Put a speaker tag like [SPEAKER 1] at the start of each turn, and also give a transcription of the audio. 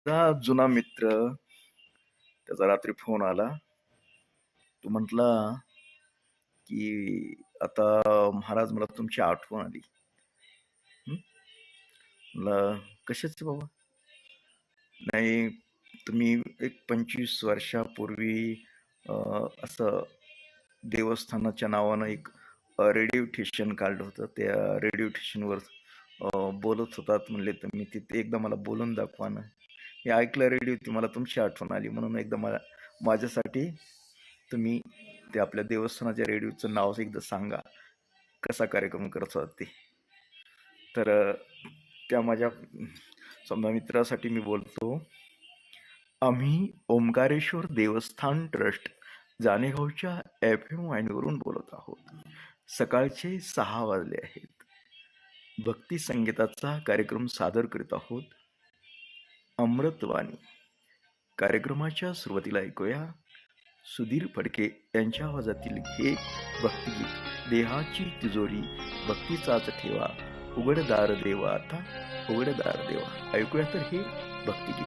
[SPEAKER 1] माझा जुना मित्र, त्याचा रात्री फोन आला. तो म्हटला, की "आता महाराज मला तुमची आठवण आली." हं. म्हणलं, "कशाची बाबा?" "नाही, तुम्ही एक 25 वर्षापूर्वी अ, असं देवस्थानाच्या नावानं एक रेडिओ स्टेशन काढलं होतं. त्या रेडिओ स्टेशनवर बोलत होतात म्हणले तुम्ही, तिथे एकदा मला बोलून दाखवा ना." मी ऐकलं रेडिओ, ती मला तुमची आठवण आली म्हणून एकदा माझ्यासाठी तुम्ही ते आपल्या देवस्थानाच्या रेडिओचं नाव एकदा सांगा, कसा कार्यक्रम करत होता ते. तर त्या माझ्या समजा मित्रासाठी मी बोलतो. आम्ही ओंकारेश्वर देवस्थान ट्रस्ट जानेगावच्या FM वाहिनीवरून बोलत आहोत. सकाळचे 6 वाजले आहेत. भक्ती संगीताचा कार्यक्रम सादर करीत आहोत. अमृतवाणी. कार्यक्रमाच्या सुरुवातीला ऐकूया सुधीर फडके यांच्या आवाजातील हे भक्तिगीत. देहाची तिजोरी भक्तीचाच ठेवा, उघडदार देवा आता, उघडदार देवा. ऐकूया तर हे भक्तिगीत.